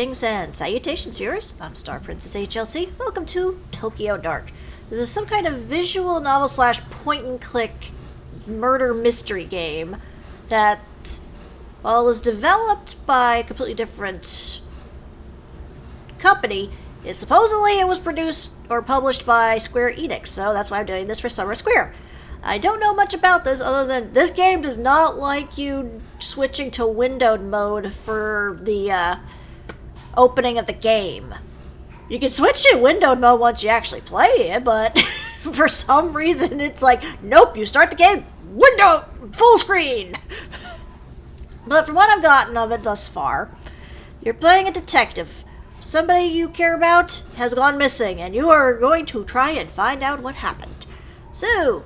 Greetings and salutations, viewers. I'm StarPrincessHLC. Welcome to Tokyo Dark. This is some kind of visual novel slash point-and-click murder mystery game that, while it was developed by a completely different company, supposedly it was produced or published by Square Enix, so that's why I'm doing this for Summer Square. I don't know much about this other than this game does not like you switching to windowed mode for the opening of the game. You can switch to windowed mode once you actually play it, but for some reason it's like, nope, you start the game, window, full screen. But from what I've gotten of it thus far, you're playing a detective. Somebody you care about has gone missing, and you are going to try and find out what happened. So,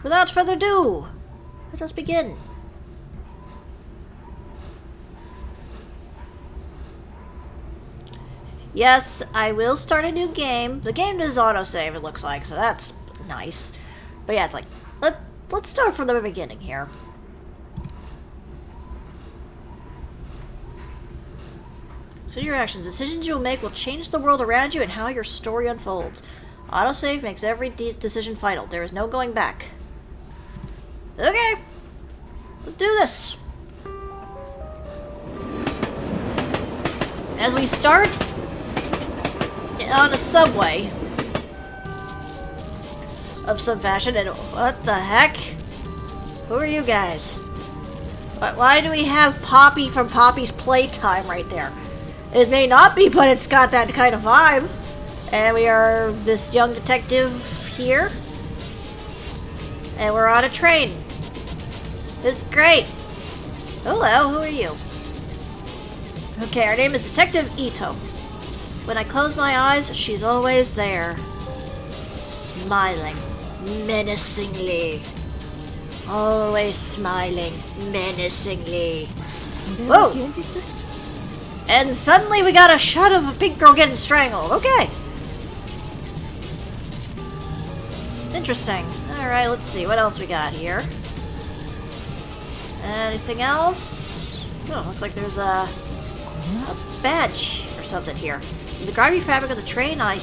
without further ado, let us begin. Yes, I will start a new game. The game does autosave, it looks like, so that's nice. But yeah, it's like, let's start from the beginning here. So your actions. Decisions you will make will change the world around you and how your story unfolds. Autosave makes every decision final. There is no going back. Okay, let's do this. As we start on a subway of some fashion, and what the heck? Who are you guys? Why do we have Poppy from Poppy's Playtime right there? It may not be, but it's got that kind of vibe. And we are this young detective here, and we're on a train. It's great. Hello, who are you? Okay, our name is Detective Ito. When I close my eyes, she's always there. Smiling. Menacingly. Always smiling. Menacingly. Whoa! And suddenly we got a shot of a pink girl getting strangled. Okay. Interesting. Alright, let's see. What else we got here? Anything else? Oh, looks like there's a badge or something here. In the grimy fabric of the train, I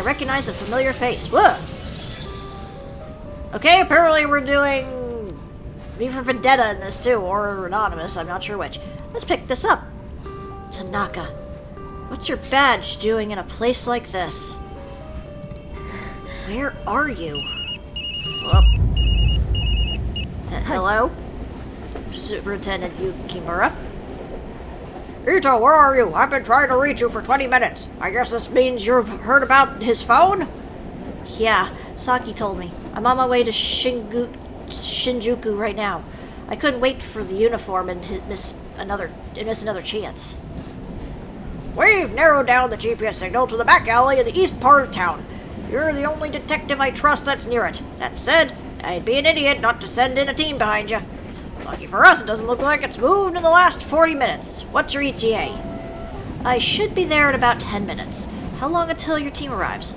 recognize a familiar face. Whoa! Okay, apparently we're doing V for Vendetta in this too, or Anonymous, I'm not sure which. Let's pick this up. Tanaka, what's your badge doing in a place like this? Where are you? Hello? Superintendent Yukimura? Ito, where are you? I've been trying to reach you for 20 minutes. I guess this means you've heard about his phone? Yeah, Saki told me. I'm on my way to Shinjuku right now. I couldn't wait for the uniform and miss another chance. We've narrowed down the GPS signal to the back alley in the east part of town. You're the only detective I trust that's near it. That said, I'd be an idiot not to send in a team behind you. Lucky for us, it doesn't look like it's moved in the last 40 minutes. What's your ETA? I should be there in about 10 minutes. How long until your team arrives?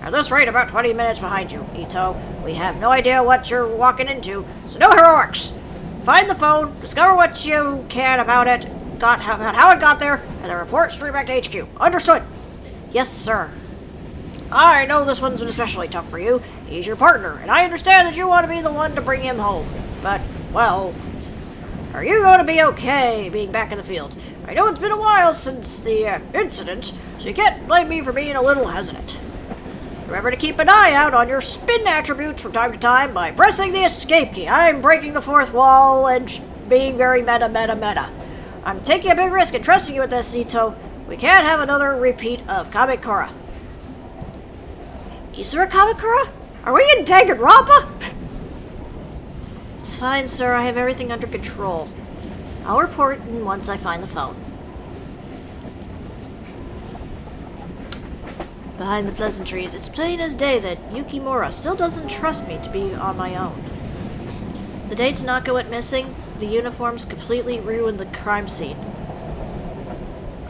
At this rate, about 20 minutes behind you, Ito. We have no idea what you're walking into, so no heroics. Find the phone, discover what you can about it, about how it got there, and then report straight back to HQ. Understood? Yes, sir. I know this one's been especially tough for you. He's your partner, and I understand that you want to be the one to bring him home. But, well, are you going to be okay being back in the field? I know it's been a while since the incident, so you can't blame me for being a little hesitant. Remember to keep an eye out on your spin attributes from time to time by pressing the escape key. I'm breaking the fourth wall and being very meta. I'm taking a big risk and trusting you with this, Ito. We can't have another repeat of Kamikura. Is there a Kamikura? Are we in Danganronpa? It's fine, sir. I have everything under control. I'll report once I find the phone. Behind the pleasantries, it's plain as day that Yukimura still doesn't trust me to be on my own. The day Tanaka went missing, the uniforms completely ruined the crime scene.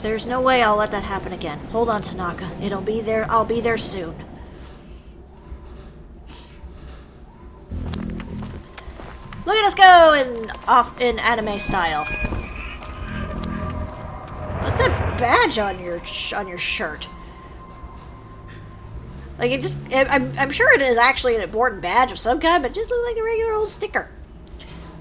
There's no way I'll let that happen again. Hold on, Tanaka. It'll be there. I'll be there soon. Look at us go in anime style. What's that badge on your shirt. Like, it just... I'm sure it is actually an important badge of some kind, but it just looks like a regular old sticker.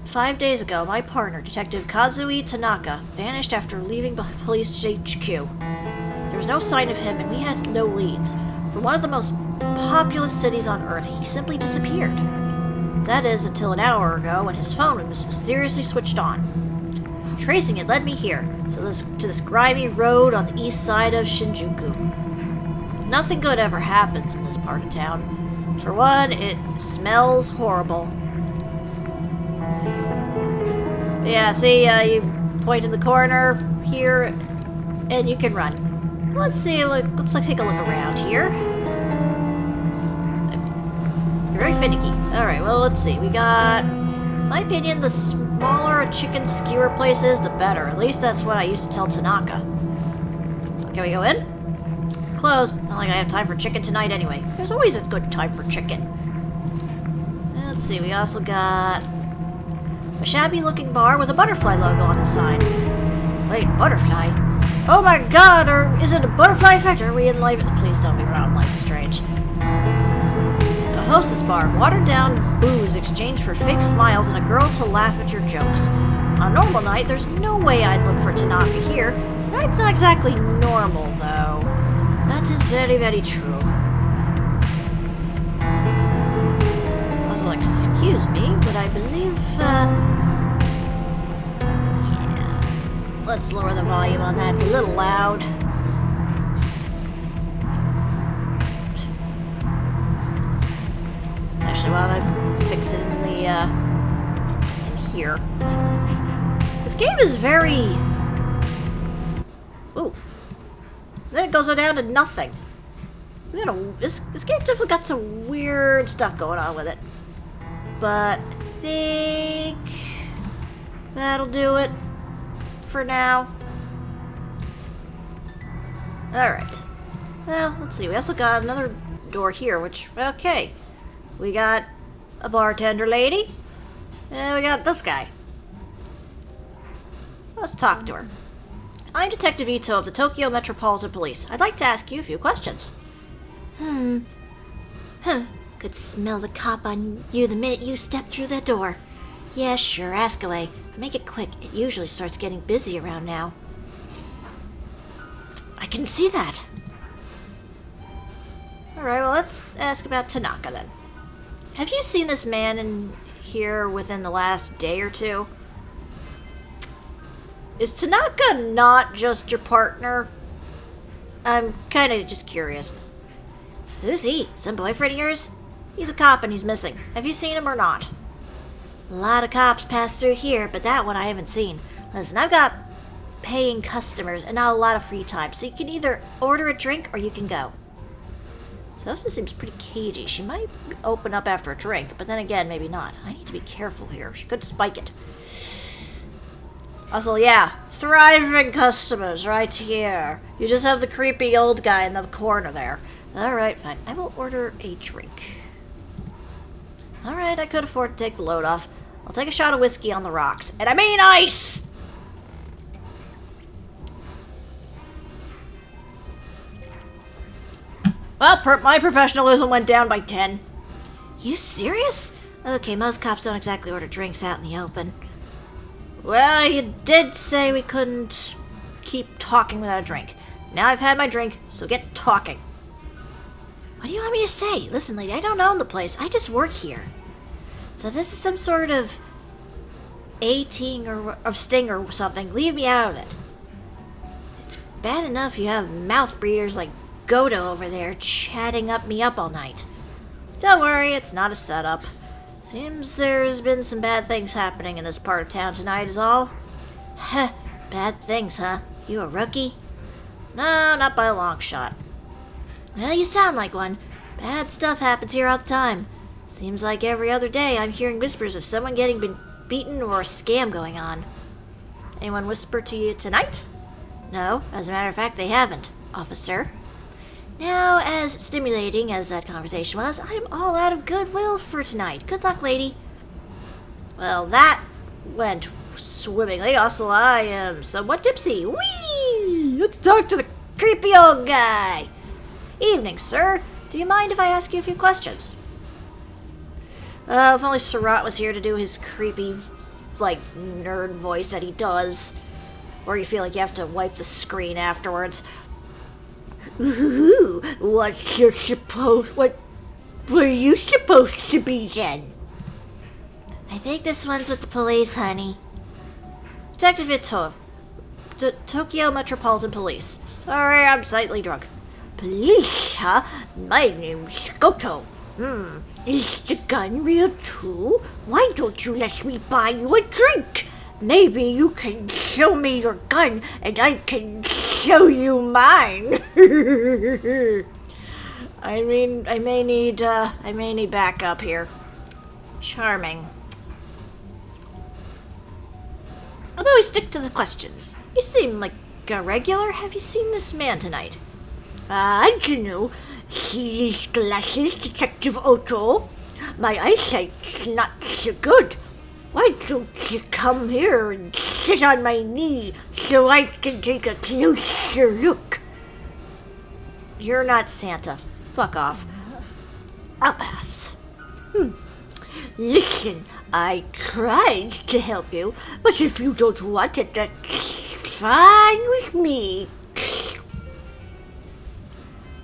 5 days ago, my partner, Detective Kazui Tanaka, vanished after leaving the police HQ. There was no sign of him, and we had no leads. For one of the most populous cities on Earth, he simply disappeared. That is, until an hour ago, when his phone was mysteriously switched on. Tracing it led me here, to this grimy road on the east side of Shinjuku. Nothing good ever happens in this part of town. For one, it smells horrible. Yeah, see, you point in the corner here, and you can run. Let's see, let's take a look around here. You're very finicky. Alright, well, let's see. We got, in my opinion, the smaller a chicken skewer place is, the better. At least that's what I used to tell Tanaka. Can we go in? Closed. Not like I have time for chicken tonight anyway. There's always a good time for chicken. Let's see, we also got a shabby-looking bar with a butterfly logo on the side. Wait, butterfly? Oh my god, or is it a butterfly effect? Are we in life? Please don't be wrong, life is strange. A hostess bar, watered-down booze exchanged for fake smiles and a girl to laugh at your jokes. On a normal night, there's no way I'd look for Tanaka here. Tonight's not exactly normal, though. That is very, very true. Also, excuse me, but I believe, yeah. Let's lower the volume on that. It's a little loud. Actually, why don't I fix it in the, in here. This game is very... Ooh. Then it goes down to nothing. This game definitely got some weird stuff going on with it. But I think that'll do it for now. Alright. Well, let's see. We also got another door here, which, okay. We got a bartender lady. And we got this guy. Let's talk to her. I'm Detective Ito of the Tokyo Metropolitan Police. I'd like to ask you a few questions. Could smell the cop on you the minute you step through the door. Yeah, sure, ask away. But make it quick. It usually starts getting busy around now. I can see that. Alright, well, let's ask about Tanaka then. Have you seen this man in here within the last day or two? Is Tanaka not just your partner? I'm kind of just curious. Who's he? Some boyfriend of yours? He's a cop and he's missing. Have you seen him or not? A lot of cops pass through here, but that one I haven't seen. Listen, I've got paying customers and not a lot of free time, so you can either order a drink or you can go. So this seems pretty cagey. She might open up after a drink, but then again, maybe not. I need to be careful here. She could spike it. Also, yeah, thriving customers right here. You just have the creepy old guy in the corner there. Alright, fine. I will order a drink. Alright, I could afford to take the load off. I'll take a shot of whiskey on the rocks. And I mean ice! Well, my professionalism went down by 10. You serious? Okay, most cops don't exactly order drinks out in the open. Well, you did say we couldn't keep talking without a drink. Now I've had my drink, so get talking. What do you want me to say? Listen, lady, I don't own the place. I just work here. So this is some sort of A-ting or sting or something. Leave me out of it. It's bad enough you have mouth breathers like Godo over there chatting me up all night. Don't worry, it's not a setup. Seems there's been some bad things happening in this part of town tonight is all. Heh, bad things, huh? You a rookie? No, not by a long shot. Well, you sound like one. Bad stuff happens here all the time. Seems like every other day I'm hearing whispers of someone getting beaten or a scam going on. Anyone whisper to you tonight? No, as a matter of fact, they haven't, officer. Now, as stimulating as that conversation was, I'm all out of goodwill for tonight. Good luck, lady. Well, that went swimmingly. Also, I am somewhat tipsy. Whee! Let's talk to the creepy old guy. Evening, sir. Do you mind if I ask you a few questions? If only Surratt was here to do his creepy, like, nerd voice that he does. Or you feel like you have to wipe the screen afterwards. Ooh, what were you supposed to be then? I think this one's with the police, honey. Detective Ito. Tokyo Metropolitan Police. Sorry, I'm slightly drunk. Police, huh? My name's Goto. Is the gun real too? Why don't you let me buy you a drink? Maybe you can show me your gun and I can show you mine. I may need backup here. Charming. How about we stick to the questions? You seem like a regular. Have you seen this man tonight? I don't know. See these glasses, Detective Otto? My eyesight's not so good. Why don't you come here and sit on my knee so I can take a closer look? You're not Santa. Fuck off. I'll pass. Listen, I tried to help you, but if you don't want it, that's fine with me.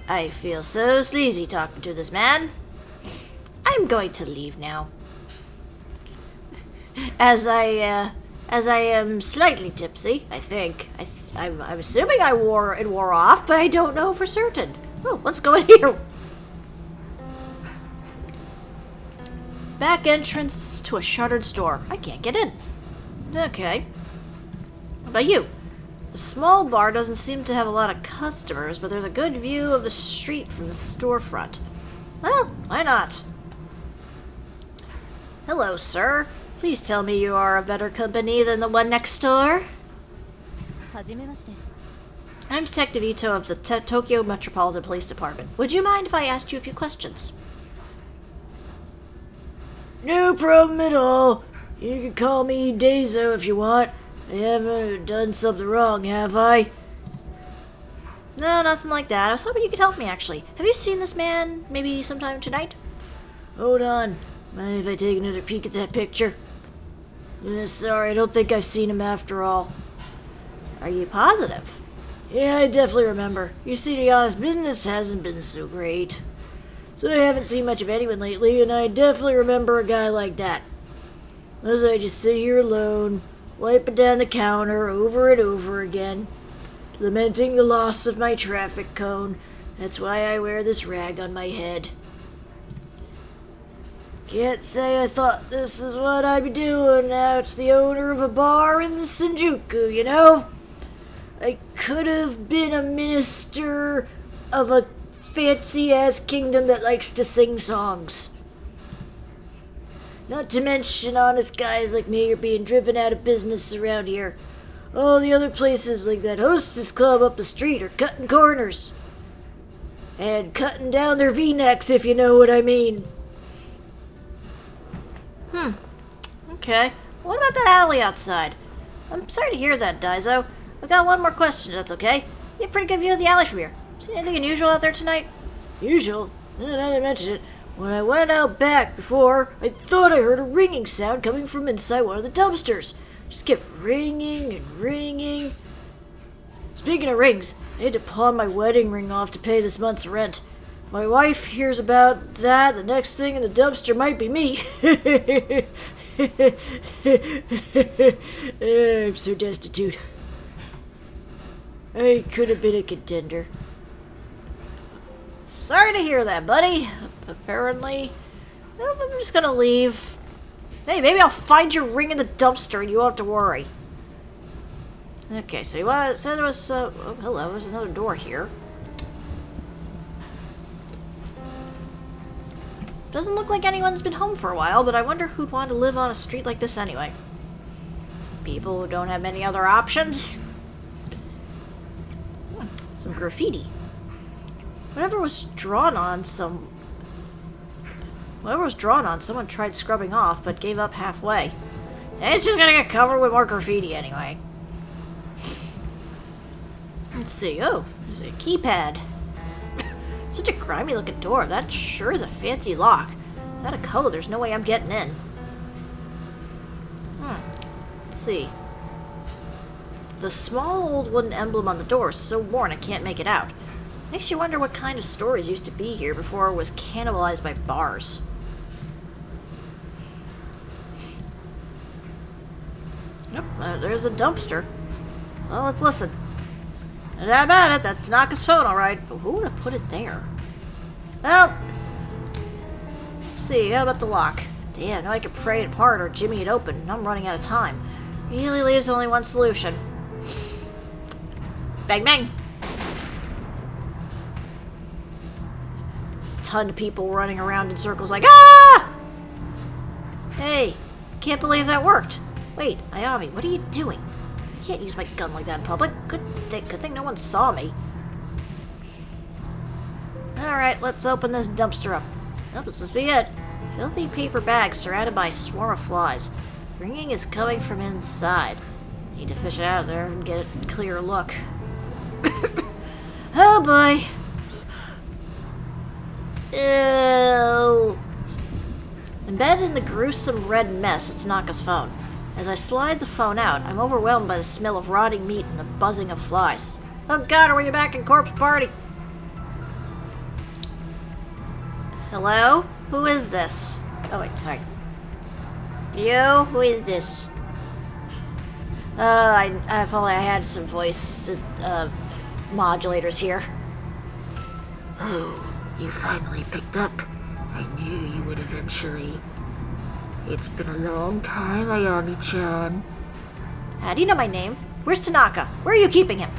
I feel so sleazy talking to this man. I'm going to leave now. As I am slightly tipsy, I think. I'm assuming it wore off, but I don't know for certain. Oh, let's go in here. Back entrance to a shuttered store. I can't get in. Okay. What about you? The small bar doesn't seem to have a lot of customers, but there's a good view of the street from the storefront. Well, why not? Hello, sir. Please tell me you are a better company than the one next door. I'm Detective Ito of the Tokyo Metropolitan Police Department. Would you mind if I asked you a few questions? No problem at all. You can call me Daiso if you want. I haven't done something wrong, have I? No, nothing like that. I was hoping you could help me, actually. Have you seen this man maybe sometime tonight? Hold on. Mind if I take another peek at that picture? Sorry, I don't think I've seen him after all. Are you positive? Yeah, I definitely remember. You see, to be honest, business hasn't been so great. So I haven't seen much of anyone lately, and I definitely remember a guy like that. As I just sit here alone, wiping down the counter over and over again, lamenting the loss of my traffic cone. That's why I wear this rag on my head. Can't say I thought this is what I'd be doing out the owner of a bar in Shinjuku, you know? I could have been a minister of a fancy-ass kingdom that likes to sing songs. Not to mention honest guys like me are being driven out of business around here. All the other places like that Hostess Club up the street are cutting corners. And cutting down their V-necks, if you know what I mean. Okay. What about that alley outside? I'm sorry to hear that, Daiso. I got one more question, if that's okay. You have a pretty good view of the alley from here. See anything unusual out there tonight? Usual? Now that I mention it, when I went out back before, I thought I heard a ringing sound coming from inside one of the dumpsters. Just kept ringing and ringing. Speaking of rings, I had to pawn my wedding ring off to pay this month's rent. If my wife hears about that, the next thing in the dumpster might be me. I'm so destitute. I could have been a contender. Sorry to hear that, buddy. Apparently. Well, I'm just gonna leave. Hey, maybe I'll find your ring in the dumpster and you won't have to worry. Okay, so you said there was, oh, hello, there's another door here. Doesn't look like anyone's been home for a while, but I wonder who'd want to live on a street like this anyway. People who don't have many other options. Some graffiti. Whatever was drawn on, someone tried scrubbing off, but gave up halfway. And it's just gonna get covered with more graffiti anyway. Let's see. Oh, there's a keypad. Such a grimy looking door. That sure is a fancy lock. Without a code, there's no way I'm getting in. Let's see. The small old wooden emblem on the door is so worn I can't make it out. Makes you wonder what kind of stores used to be here before it was cannibalized by bars. Yep, there's a dumpster. Well, let's listen. No doubt about it, that's Tanaka's phone, alright. But who would have put it there? Well, let's see, how about the lock? Damn, now I could pry it apart or jimmy it open, and I'm running out of time. Really leaves only one solution. Bang, bang! Ton of people running around in circles like, ah! Hey, can't believe that worked. Wait, Ayami, what are you doing? I can't use my gun like that in public. Good thing no one saw me. Alright, let's open this dumpster up. Nope, this must be it. Filthy paper bags surrounded by a swarm of flies. Ringing is coming from inside. Need to fish it out of there and get a clear look. Oh boy. Ew. Embedded in the gruesome red mess is Tanaka's phone. As I slide the phone out, I'm overwhelmed by the smell of rotting meat and the buzzing of flies. Oh god, are we back in Corpse Party? Hello? Who is this? Oh wait, sorry. You? Who is this? If only I had some voice, modulators here. Oh, you finally picked up. I knew you would eventually. It's been a long time, Ayami-chan. How do you know my name? Where's Tanaka? Where are you keeping him?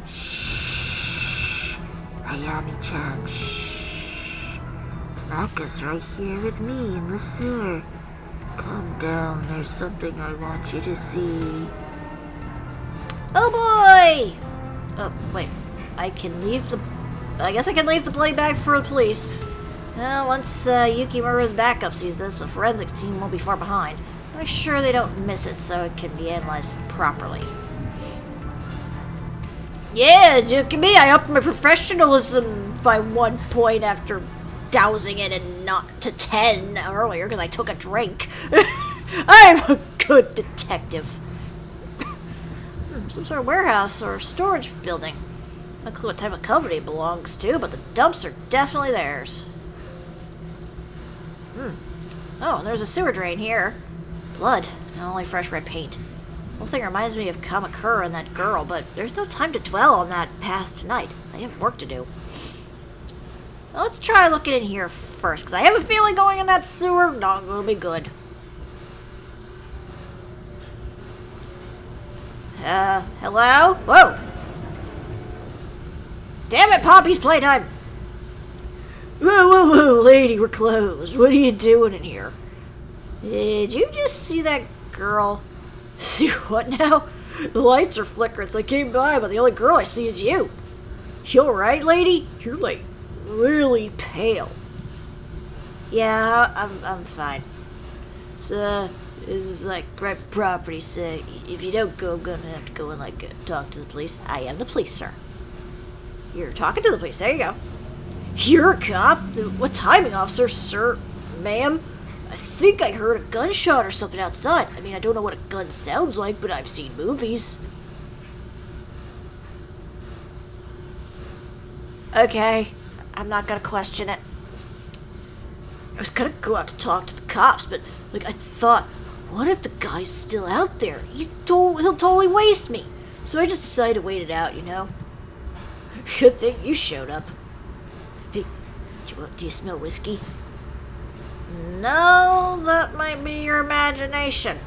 Shh. Ayami-chan, shh. Tanaka's right here with me in the sewer. Calm down, there's something I want you to see. Oh boy! Oh, wait. I guess I can leave the bloody bag for the police. Well, once Yukimuro's backup sees this, the forensics team won't be far behind. Make sure they don't miss it so it can be analyzed properly. Yeah, look at me, I upped my professionalism by 1 point after dousing it and not to 10 earlier because I took a drink. I'm a good detective. Some sort of warehouse or storage building. No clue what type of company it belongs to, but the dumps are definitely theirs. Oh, there's a sewer drain here. Blood, not only fresh red paint. The whole thing reminds me of Kamakura and that girl, but there's no time to dwell on that past tonight. I have work to do. Well, let's try looking in here first, because I have a feeling going in that sewer not going to be good. Hello? Whoa! Damn it, Poppy's playtime! Whoa, lady, we're closed. What are you doing in here? Did you just see that girl? See what now? The lights are flickering, so I came by, but the only girl I see is you. You alright, lady? You're, like, really pale. Yeah, I'm fine. So, this is, like, private property, so if you don't go, I'm gonna have to go and, like, talk to the police. I am the police, sir. You're talking to the police. There you go. You're a cop? What timing, officer? Sir? Ma'am? I think I heard a gunshot or something outside. I mean, I don't know what a gun sounds like, but I've seen movies. Okay. I'm not gonna question it. I was gonna go out to talk to the cops, but, like, I thought, what if the guy's still out there? He'll totally waste me. So I just decided to wait it out, you know? Good thing you showed up. Hey, do you smell whiskey? No, that might be your imagination.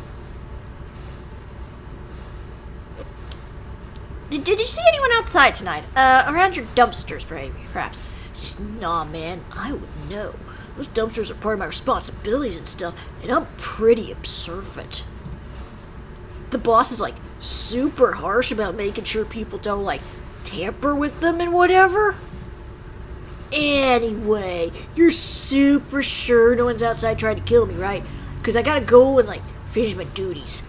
Did you see anyone outside tonight? Around your dumpsters, perhaps? Nah, man, I would know. Those dumpsters are part of my responsibilities and stuff, and I'm pretty observant. The boss is, like, super harsh about making sure people don't, like, tamper with them and whatever. Anyway, you're super sure no one's outside trying to kill me, right? Because I gotta go and, like, finish my duties.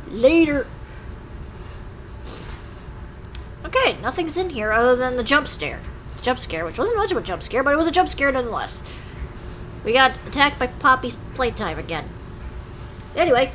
Later. Okay, Okay, nothing's in here other than the jump scare, which wasn't much of a jump scare, but it was a jump scare nonetheless. We got attacked by Poppy's playtime again. Anyway,